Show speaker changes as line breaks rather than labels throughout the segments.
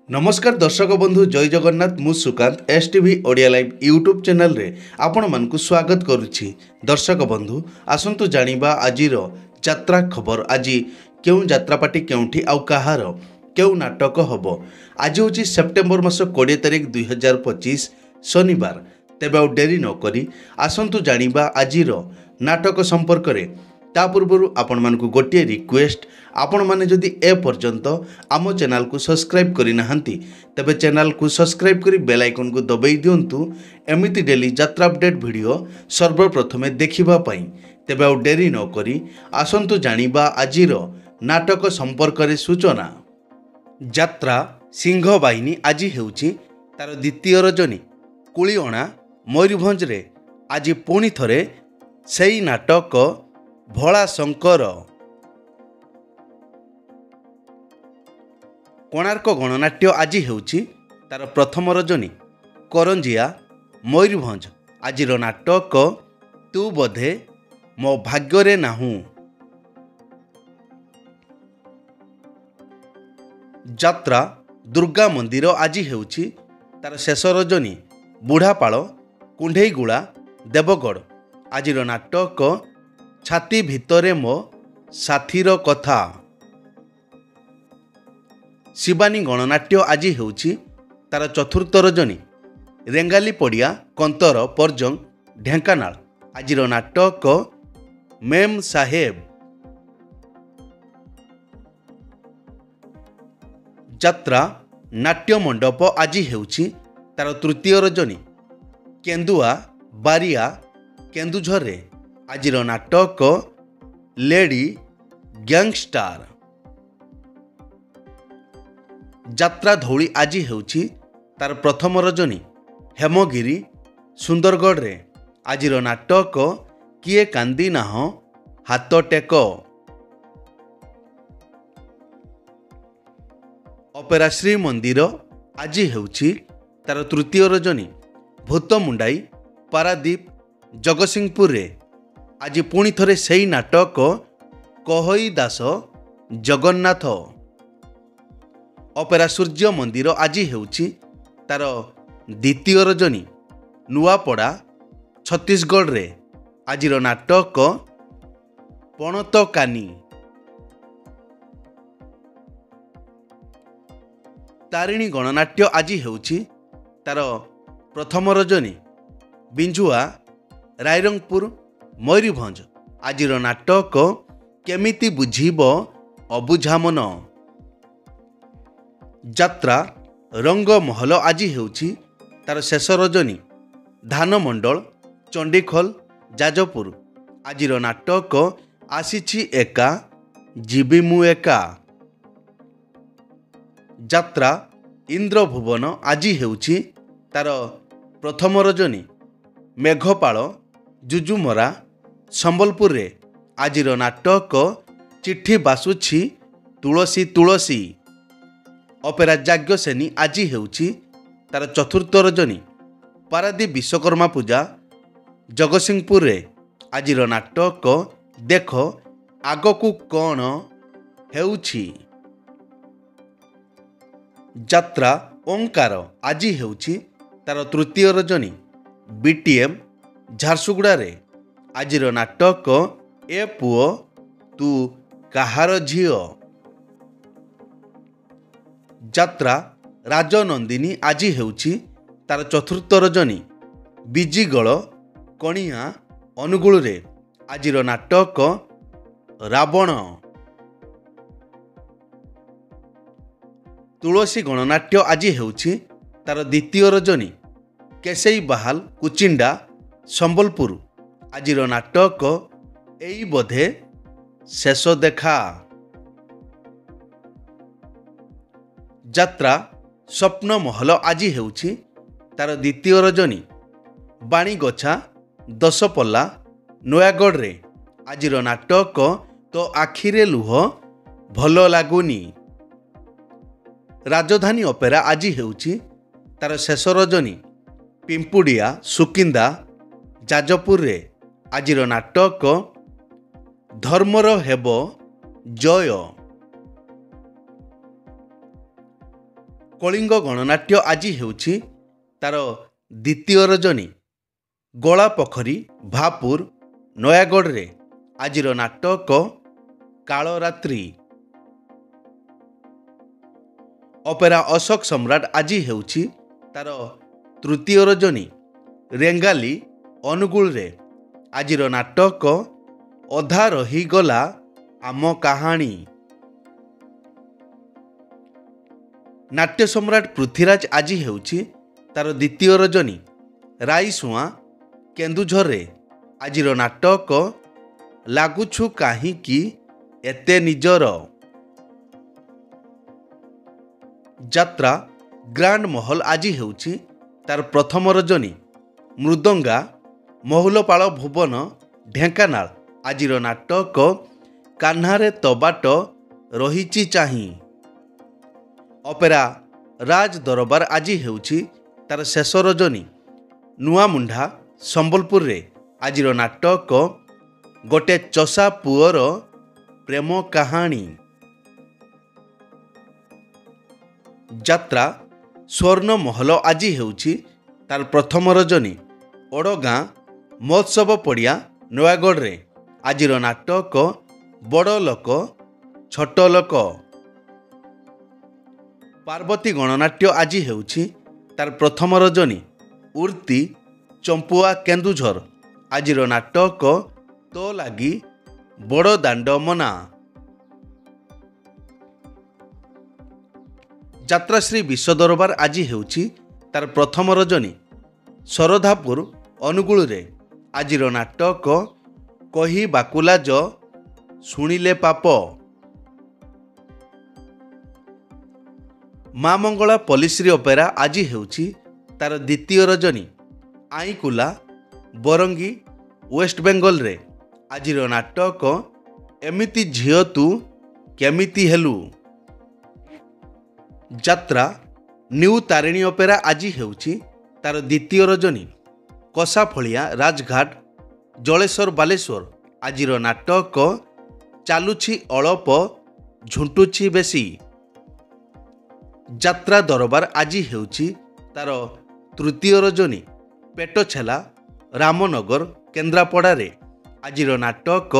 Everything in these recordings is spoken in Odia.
नमस्कार दर्शक बंधु जय जगन्नाथ मु Sukant STV Odia live YouTube channel रे आपण मानकु स्वागत करुछि। दर्शक बंधु आसंतु जानिबा आजिर यात्रा खबर। आज केउ यात्रापाटी केउठी आउ कहार केउ नाटक हबो। आज होछि सेप्टेम्बर मास 20 तारिख 2025 शनिवार। तेबे आउ डेरी न करी आसंतु जानिबा आजिर नाटक संपर्क रे। ता पूर्व आपण मानकु गोटे रिक्वेस्ट, आपण माने जदि ए पर्यंत आम चैनल को सब्सक्राइब करि नाहंती तबे चैनल को सब्सक्राइब करी बेल आइकन को दबाई दियंतु एमिति डेली यात्रा अपडेट वीडियो सर्वप्रथमे देखिबा पई। तेबे आउ डेरी न करी आसंतु जानिबा आजिर नाटक संपर्क रे सूचना। यात्रा सिंह बाहिनी आज हेउछि तार द्वितीय रजनी। कुलिअणा मयूरभंज रे आज पुणी थरे सेई नाटक भोला शंकर। कोणार्क गणनाट्य आज हेउछि तार प्रथम रजनी। करंजिया मयूरभंज आजिर नाटक तू बोधे मो भाग्य नाहू। यात्रा दुर्गा मंदिर आज हेउछि तार शेष रजनी। बुढ़ापाड़ कुंढेईगुड़ा देवगढ़ आजिर नाटक छाती भितरे मो साथीर कथा। शिवानी गणनाट्य आज हेउछि तार चतुर्थ रजनी। रेंगाली पड़िया कंतर पर्जंग ढेंकानाल आजिर नाटक मेम साहेब। यात्रा नाट्य मंडप आज हेउछि तार तृतीय रजनी। केंदुआ बारिया केन्दुझर रे आजिर नाटक लेडी गैंगस्टार। यात्रा धौली आज हेउछि तार प्रथम रजनी। हेमगिरी सुंदरगढ़ रे आजिर नाटक किए कांदी नाह हाथ टेक। अपेरा श्री मंदिर आज हेउछि तार तृतीय रजनी। भूत मुंडाई पारादीप जगतसिंहपुर रे आज पुणी थरे सेई नाटक कहई दास जगन्नाथ। अपेरा सूर्य मंदिर आज हेउछि तार द्वितीय रजनी। नुआपड़ा छत्तीसगढ़ रे आजिर नाटक पणत कानी। तारिणी गणनाट्य आज हेउछि तार प्रथम रजनी। बिंजुआ रायरंगपुर मयूरभंज आजिर नाटक केमिति बुझीब अबुझा मन। यात्रा रंगमहल आज हेउछि तार शेष रजनी। धानमंडल चंडीखोल जाजपुर आजिर नाटक आसीछि एका जीवी मु एका। यात्रा इंद्रभुवन आज हेउछि तार प्रथम रजनी। मेघपाल जुजुमरा संबलपुर रे आजिर नाटक चिट्ठी बासुछि तुलसी तुलसी। अपेरा याज्ञसेनी आज हेउछि तार चतुर्थ रजनी। पारादीप विश्वकर्मा पूजा जगतसिंहपुर रे आजिर नाटक देख आगकू कौन हेउछि। यात्रा ओंकार आज हेउछि तार तृतीय रजनी। बीटीएम झारसुगुड़ा रे आजिर नाटक ए पुओ तू काहार झियो। यात्रा राजनंदिनी आज हेउछि तार चतुर्थ रजनी। बिजिगल कणिया अनुगुल रे आजिर नाटक रावण। तुलसी गणनाट्य आज हेउछि तार द्वितीय रजनी। केसई बाहाल कुचिंडा संबलपुर आजिर नाटक एई बोधे शेष देखा। यात्रा स्वप्न महल आज हेउछि तार द्वितीय रजनी। बाणीगछा दशपल्ला नयागढ़ रे आजिर नाटक तो आखिरे लुह भल लागुनी। राजधानी अपेरा आज हेउछि तार शेष रजनी। पिंपुड़िया सुकिंदा जाजपुर रे आजिर नाटक धर्मर हेबो जय। କଳିଙ୍ଗ ଗଣନାଟ୍ୟ ଆଜି ହେଉଛି ତାର ଦ୍ୱିତୀୟ ରଜନୀ। ଗଳା ପୋଖରୀ ଭାପୁର ନୟାଗଡ଼ରେ ଆଜିର ନାଟକ କାଳରାତ୍ରି। ଅପେରା ଅଶୋକ ସମ୍ରାଟ ଆଜି ହେଉଛି ତାର ତୃତୀୟ ରଜନୀ। ରେଙ୍ଗାଲି ଅନୁଗୁଳରେ ଆଜିର ନାଟକ ଅଧା ରହିଗଲା ଆମ କାହାଣୀ। ନାଟ୍ୟ ସମ୍ରାଟ ପୃଥ୍ୱୀରାଜ ଆଜି ହେଉଛି ତାର ଦ୍ୱିତୀୟ ରଜନୀ। ରାଇସୁଆଁ କେନ୍ଦୁଝରରେ ଆଜିର ନାଟକ ଲାଗୁଛୁ କାହିଁକି ଏତେ ନିଜର। ଯାତ୍ରା ଗ୍ରାଣ୍ଡ ମହଲ ଆଜି ହେଉଛି ତାର ପ୍ରଥମ ରଜନୀ। ମୃଦଙ୍ଗା ମହୁଲପାଳ ଭୁବନ ଢେଙ୍କାନାଳ ଆଜିର ନାଟକ କାହ୍ନାରେ ତବାଟ ରହିଛି ଚାହିଁ। ଅପେରା ରାଜ ଦରବାର ଆଜି ହେଉଛି ତାର ଶେଷ ରଜନୀ। ନୂଆମୁଣ୍ଡା ସମ୍ବଲପୁରରେ ଆଜିର ନାଟକ ଗୋଟେ ଚଷା ପୁଅର ପ୍ରେମ କାହାଣୀ। ଯାତ୍ରା ସ୍ୱର୍ଣ୍ଣମହଲ ଆଜି ହେଉଛି ତାର ପ୍ରଥମ ରଜନୀ। ଓଡ଼ଗାଁ ମହୋତ୍ସବ ପଡ଼ିଆ ନୟାଗଡ଼ରେ ଆଜିର ନାଟକ ବଡ଼ ଲୋକ ଛୋଟ ଲୋକ। ପାର୍ବତୀ ଗଣନାଟ୍ୟ ଆଜି ହେଉଛି ତାର ପ୍ରଥମ ରଜନୀ। ଉର୍ତ୍ତି ଚମ୍ପୁଆ କେନ୍ଦୁଝର ଆଜିର ନାଟକ ତୋ ଲାଗି ବଡ଼ ଦାଣ୍ଡ ମନା। ଯାତ୍ରାଶ୍ରୀ ବିଶ୍ୱଦରବାର ଆଜି ହେଉଛି ତାର ପ୍ରଥମ ରଜନୀ। ଶରଧାପୁର ଅନୁଗୁଳରେ ଆଜିର ନାଟକ କହିବାକୁ ଲାଜ ଶୁଣିଲେ ପାପ। ମା ମଙ୍ଗଳା ପଲ୍ଲିଶ୍ରୀ ଅପେରା ଆଜି ହେଉଛି ତାର ଦ୍ୱିତୀୟ ରଜନୀ। ଆଇକୁଲା ବରଙ୍ଗୀ ୱେଷ୍ଟବେଙ୍ଗଲରେ ଆଜିର ନାଟକ ଏମିତି ଝିଅ ତୁ କେମିତି ହେଲୁ। ଯାତ୍ରା ନ୍ୟୁ ତାରିଣୀ ଅପେରା ଆଜି ହେଉଛି ତାର ଦ୍ୱିତୀୟ ରଜନୀ। କଷାଫଳିଆ ରାଜଘାଟ ଜଳେଶ୍ୱର ବାଲେଶ୍ୱର ଆଜିର ନାଟକ ଚାଲୁଛି ଅଳପ ଝୁଣ୍ଟୁଛି ବେଶୀ। ଯାତ୍ରା ଦରବାର ଆଜି ହେଉଛି ତାର ତୃତୀୟ ରଜନୀ। ପେଟଛେଲା ରାମନଗର କେନ୍ଦ୍ରାପଡ଼ାରେ ଆଜିର ନାଟକ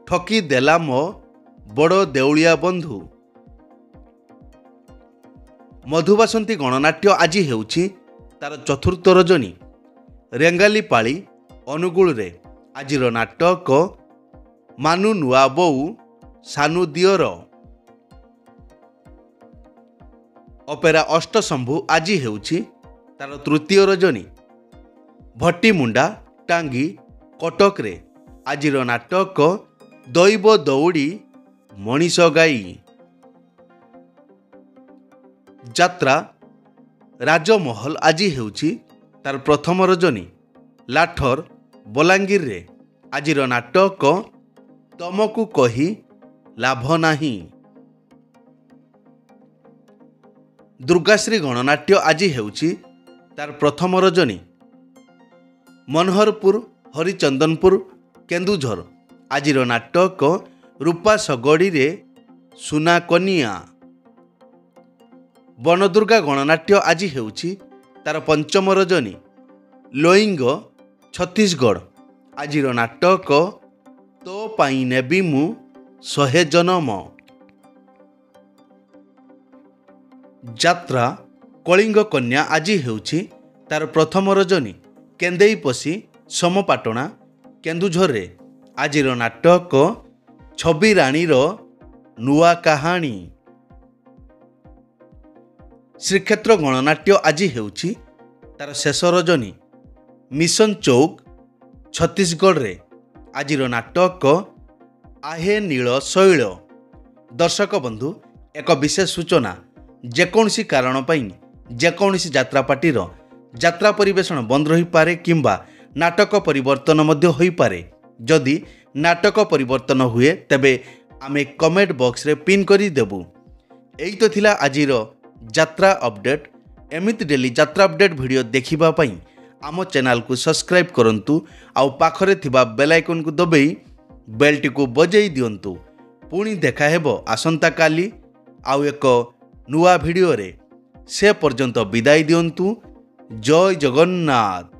ଠକି ଦେଲା ମୋ ବଡ଼ ଦେଉଳିଆ ବନ୍ଧୁ। ମଧୁବାସନ୍ତୀ ଗଣନାଟ୍ୟ ଆଜି ହେଉଛି ତାର ଚତୁର୍ଥ ରଜନୀ। ରେଙ୍ଗାଲି ପାଳି ଅନୁଗୁଳରେ ଆଜିର ନାଟକ ମାନୁ ନୂଆ ବୋଉ ସାନୁ ଦିଅର। ଅପେରା ଅଷ୍ଟଶମ୍ଭୁ ଆଜି ହେଉଛି ତାର ତୃତୀୟ ରଜନୀ। ଭଟିମୁଣ୍ଡା ଟାଙ୍ଗୀ କଟକରେ ଆଜିର ନାଟକ ଦୈବ ଦୌଡ଼ି ମଣିଷ ଗାଈ। ଯାତ୍ରା ରାଜମହଲ ଆଜି ହେଉଛି ତାର ପ୍ରଥମ ରଜନୀ। ଲାଠର ବଲାଙ୍ଗୀରରେ ଆଜିର ନାଟକ ତମକୁ କହି ଲାଭ ନାହିଁ। ଦୁର୍ଗାଶ୍ରୀ ଗଣନାଟ୍ୟ ଆଜି ହେଉଛି ତାର ପ୍ରଥମ ରଜନୀ। ମନୋହରପୁର ହରିଚନ୍ଦନପୁର କେନ୍ଦୁଝର ଆଜିର ନାଟକ ରୂପା ଶଗଡ଼ିରେ ସୁନା କନିଆ। ବନଦୁର୍ଗା ଗଣନାଟ୍ୟ ଆଜି ହେଉଛି ତାର ପଞ୍ଚମ ରଜନୀ। ଲୋଇଙ୍ଗ ଛତିଶଗଡ଼ ଆଜିର ନାଟକ ତୋ ପାଇଁ ନେବି ମୁଁ 100 ଜନମ। ଯାତ୍ରା କଳିଙ୍ଗ କନ୍ୟା ଆଜି ହେଉଛି ତାର ପ୍ରଥମ ରଜନୀ। କେନ୍ଦେଇ ପଶି ସମପାଟଣା କେନ୍ଦୁଝରରେ ଆଜିର ନାଟକ ଛବି ରାଣୀର ନୂଆ କାହାଣୀ। ଶ୍ରୀକ୍ଷେତ୍ର ଗଣନାଟ୍ୟ ଆଜି ହେଉଛି ତାର ଶେଷ ରଜନୀ। ମିଶନ ଚୌକ ଛତିଶଗଡ଼ରେ ଆଜିର ନାଟକ ଆହେ ନୀଳ ଶୈଳ। ଦର୍ଶକ ବନ୍ଧୁ, ଏକ ବିଶେଷ ସୂଚନା, ଯେକୌଣସି କାରଣ ପାଇଁ ଯେକୌଣସି ଯାତ୍ରା ପାର୍ଟିର ଯାତ୍ରା ପରିବେଷଣ ବନ୍ଦ ରହିପାରେ କିମ୍ବା ନାଟକ ପରିବର୍ତ୍ତନ ମଧ୍ୟ ହୋଇପାରେ। ଯଦି ନାଟକ ପରିବର୍ତ୍ତନ ହୁଏ ତେବେ ଆମେ କମେଣ୍ଟ ବକ୍ସରେ ପିନ୍ କରିଦେବୁ। ଏଇ ତ ଥିଲା ଆଜିର ଯାତ୍ରା ଅପଡେଟ୍। ଏମିତି ଡେଲି ଯାତ୍ରା ଅପଡେଟ୍ ଭିଡ଼ିଓ ଦେଖିବା ପାଇଁ ଆମ ଚ୍ୟାନେଲକୁ ସବସ୍କ୍ରାଇବ୍ କରନ୍ତୁ ଆଉ ପାଖରେ ଥିବା ବେଲ୍ ଆଇକନ୍କୁ ଦବାଇ ବେଲ୍ଟିକୁ ବଜାଇ ଦିଅନ୍ତୁ। ପୁଣି ଦେଖା ହେବ ଆସନ୍ତାକାଲି ଆଉ ଏକ ନୂଆ ଭିଡ଼ିଓରେ। ସେ ପର୍ଯ୍ୟନ୍ତ ବିଦାୟ ଦିଅନ୍ତୁ। ଜୟ ଜଗନ୍ନାଥ।